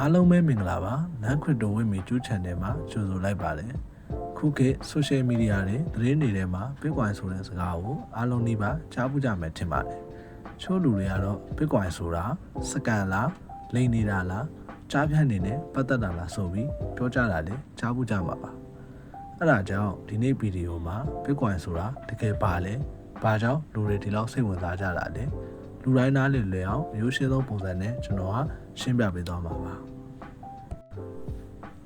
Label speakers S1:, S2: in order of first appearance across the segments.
S1: အားလုံးပဲမင်္ဂလာပါနန်းခရစ်တိုဝင်းမီကျူး channel မှာကြိုဆိုလိုက်ပါတယ်ခုခေတ် social media တွေသတင်းတွေထဲမှာ Bitcoin ဆိုတဲ့စကားကိုအားလုံးနှိပါကြားဖို့ကြမယ်ထင်ပါတယ်ချို့လူတွေကတော့ Bitcoin ဆိုတာစကန်လားလိမ်နေတာလားကြားဖြတ်နေနဲ့ပတ်သက်တာလားဆိုပြီးပြောကြတာလေကြားဖို့ကြမှာပါအဲ့ဒါကြောင့်ဒီနေ့ဗီဒီယိုမှာ Bitcoin ဆိုတာတကယ်ပါလဲဘာကြောင့်လူတွေဒီလောက်စိတ်ဝင်စားကြတာလဲလူတိုင်းနားလည်လွယ်အောင်ရိုးရှင်းဆုံးပုံစံနဲ့ကျွန်တော်ကရှင်းပြပေးသွားမှာပါ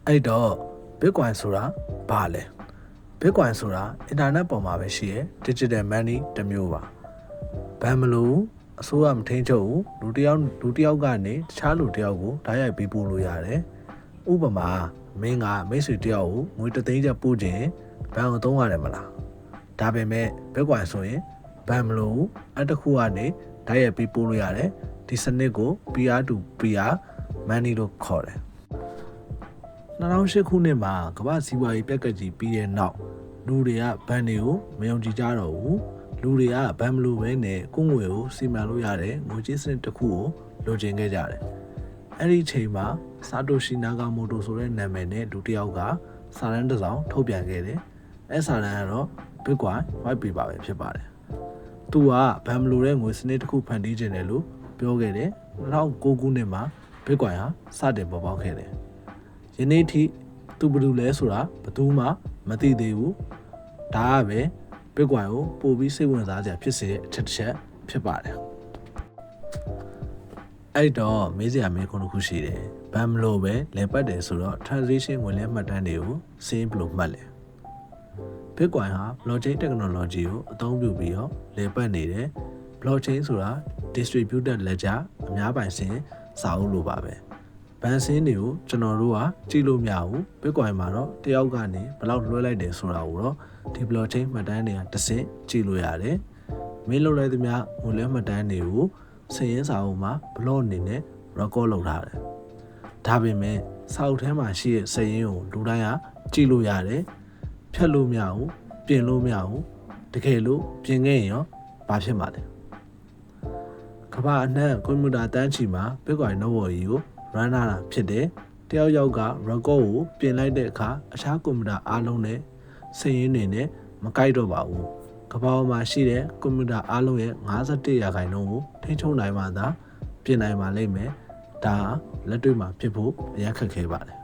S1: အဲ့တော့ Bitcoin ဆိုတာဘာလဲ Bitcoin ဆိုတာအင်တာနက်ပေါ်မှာပဲရှိရဲ့ digital money တစ်မျိုးပါဘာမလို့အစိုးရမထိန်းချုပ်ဘူးလူတယောက်ကနေတခြားလူတယောက်ကိုဓာတ်ရိုက်ပေးပို့လို့ရတယ်ဥပမာမင်းကမိတ်ဆွေတယောက်ကိုငွေ3သိန်းကျပ်ပို့ခြင်းဘဏ်ကိုသုံးရတယ်မလားဒါပေမဲ့ Bitcoin ဆိုရင်ဘာမလို့အတစ်ခုကနေဓာတ်ရိုက်ပေးပို့လို့ရတယ်ဒီစနစ်ကို peer to peer money လို့ခေါ်တယ်2008ခုနှစ်မှာကမ္ဘာစီးပွားရေးပြက်ကကြီးပြီးတဲ့နောက်လူတွေကဘဏ်တွေကိုမယုံကြည်ကြတော့ဘူးလူတွေကဘဏ်မလို့ပဲနဲ့ကိုငွေကိုစီမံလို့ရတဲ့ငွေကြေးစနစ်တစ်ခုကိုလိုချင်ခဲ့ကြတယ်အဲ့ဒီချိန်မှာဆာတိုရှီနာဂါမိုတိုဆိုတဲ့နာမည်နဲ့လူတစ်ယောက်ကစာတမ်းတစ်စောင်ထုတ်ပြန်ခဲ့တယ်အဲ့စာတမ်းကတော့ Bitcoin white paper ပဲဖြစ်ပါတယ်သူကဘဏ်မလို့တဲ့ငွေစနစ်တစ်ခုဖန်တီးခြင်းတယ်လို့ပြောခဲ့တယ်2009ခုနှစ်မှာ Bitcoin ဟာစတင်ပေါ်ပေါက်ခဲ့တယ်ယနေ့ထိသူဘယ်လိုလဲဆိုတာဘယ်သူမှမသိသေးဘူးဒါကပဲ Bitcoin ကိုပို့ပြီးစိတ်ဝင်စားစရာဖြစ်စေတဲ့အချက်တစ်ချက်ဖြစ်ပါတယ်အဲ့တော့မေးစရာမေးခွန်းတစ်ခုရှိတယ်ဘာမလို့ပဲလဲပတ်တယ်ဆိုတော့ transaction ဝင်လဲမှတ်တမ်းတွေကိုစင်းဘယ်လိုမှတ်လဲ Bitcoin ဟာ blockchain technology ကိုအသုံးပြုပြီးတော့လဲပတ်နေတယ် blockchain ဆိုတာ distributed ledger အများပိုင်စင်စာအုပ်လိုပါပဲဘန်စင်းတွေကိုကျွန်တော်တို့ကကြည့်လို့မရဘူး Bitcoin မှာတော့တယောက်ကနေဘယ်လောက်လွှဲလိုက်တယ်ဆိုတာကိုတော့ဒီ blockchain မှတ်တမ်းတွေကတစ်ဆင့်ကြည့်လို့ရတယ်မင်းလွှဲလိုက်သမျှငွေလဲမှတ်တမ်းတွေကိုစာရင်းစာအုပ်မှာ block အနေနဲ့ record လုပ်ထားတယ်ဒါပေမဲ့စာအုပ်ထဲမှာရှိတဲ့စာရင်းကိုလူတိုင်းကကြည့်လို့ရတယ်ဖြတ်လို့မရဘူးပြင်လို့မရဘူးတကယ်လို့ပြင်ခဲ့ရင်ရောဘာဖြစ်မှာလဲကမ္ဘာအနှံ့ကွန်ပျူတာတန်းချီမှာ Bitcoin network ကြီးကို run လာတာဖြစ်တယ်တယောက်ယောက်က record ကိုပြင်လိုက်တဲ့အခါအခြားကွန်ပျူတာအားလုံးနဲ့စာရင်းတွေနဲ့မကိုက်တော့ပါဘူးကမ္ဘာပေါ်မှာရှိတဲ့ကွန်ပျူတာအားလုံးရဲ့51%ကိုထိန်းချုပ်နိုင်မှသာပြင်နိုင်ပါလိမ့်မယ်ဒါလက်တွေ့မှာဖြစ်ဖို့အရင်ခက်ခဲပါတယ်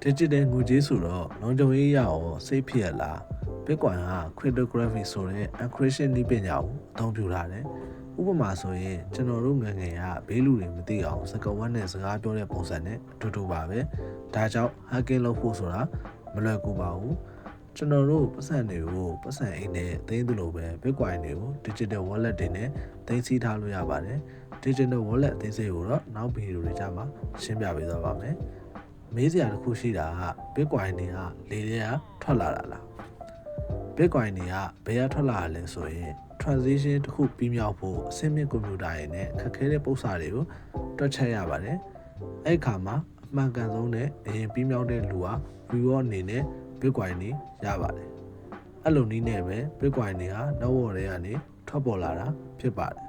S1: digital ငွေကြေးဆိုတော့လုံခြုံရေးရအောင်စိတ်ဖြစ်ရလား Bitcoin ဟာ cryptography ဆိုတဲ့ encryption နည်းပညာကိုအသုံးပြုထားတယ်ဥပမာဆိုရင်ကျွန်တော်တို့ငယ်ငယ်ကဘေးလူတွေမသိအောင်စကားဝတ်နဲ့စကားပြောတဲ့ပုံစံနဲ့အတူတူပါပဲဒါကြောင့် hacking လုပ်ဖို့ဆိုတာမလွယ်ကူပါဘူးကျွန်တော်တို့ပတ်စံတွေကိုပတ်စံအိမ်နဲ့သိမ်းသလိုပဲ Bitcoin တွေကို digital wallet တွေနဲ့သိမ်းဆည်းထားလို့ရပါတယ် digital wallet အသေးစိတ်ကိုတော့နောက်ဗီဒီယိုတွေကြမှာရှင်းပြပေးသွားပါမယ်မေးစရာတစ်ခုရှိတာက Bitcoin တွေကလေထဲကထွက်လာတာလား Bitcoin တွေကဘယ်ကထွက်လာရလဲဆိုရင် transition တစ်ခုပြီးမြောက်ဖို့အဆင့်မြင့်ကွန်ပျူတာတွေနဲ့ခက်ခဲတဲ့ပုံစံတွေကိုတွက်ချက်ရပါတယ်အဲ့ခါမှာအမှန်ကန်ဆုံးနဲ့အရင်ပြီးမြောက်တဲ့လူက reward အနေနဲ့ Bitcoin တွေရပါတယ်အဲ့လိုနည်းနဲ့ပဲ Bitcoin တွေက network တွေကနေထွက်ပေါ်လာတာဖြစ်ပါတယ်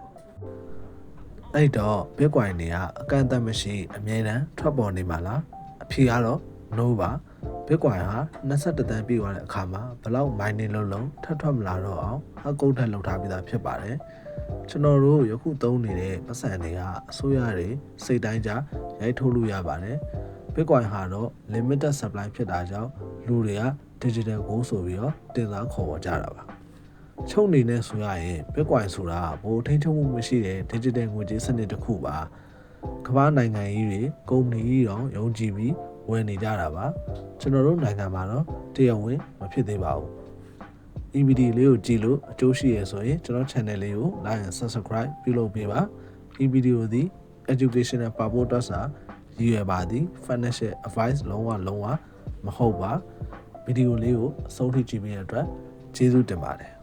S1: အဲ့တော့ Bitcoin တွေကအကန့်အသတ်မရှိအမြဲတမ်းထွက်ပေါ်နေမှာလားအဖြေကတော့ no ပါ Bitcoin ဟာ21တန်းပြည့်သွားတဲ့အခါမှာဘလောက် mining လုံးထပ်ထွက်မလာတော့အောင်အကုတ်ထက်လောက်ထားပြီးသားဖြစ်ပါတယ်ကျွန်တော်တို့ယခုသုံးနေတဲ့ပတ်စံတွေကအစိုးရတွေစိတ်တိုင်းကြရိုက်ထုတ်လို့ရပါတယ် Bitcoin ဟာတော့ limited supply ဖြစ်တာကြောင့်လူတွေက digital gold ဆိုပြီးတော့တင်စားခေါ်ပေါ်ကြတာပါချုပ်နေနဲ့ဆိုရရင် Bitcoin ဆိုတာဘိုးထိန်းချုပ်မှုမရှိတဲ့ digital ငွေကြေးစနစ်တစ်ခုပါကမ္ဘာနိုင်ငံကြီးတွေကုမ္ပဏီကြီးတောင်ယုံကြည်ပြီးဝယ်နေကြတာပါကျွန်တော်တို့နိုင်ငံမှာတော့တရားဝင်မဖြစ်သေးပါဘူး EBD လေးကိုကြည့်လို့အကျိုးရှိရဆိုရင်ကျွန်တော် channel လေးကို like and subscribe ပြုလုပ်ပေးပါ EBD ကိုဒီ educational purpose စာရည်ရွယ်ပါသည် financial advice လုံးဝမဟုတ်ပါဗီဒီယိုလေးကိုအဆုံးထိကြည့်ပေးတဲ့အတွက်ကျေးဇူးတင်ပါတယ်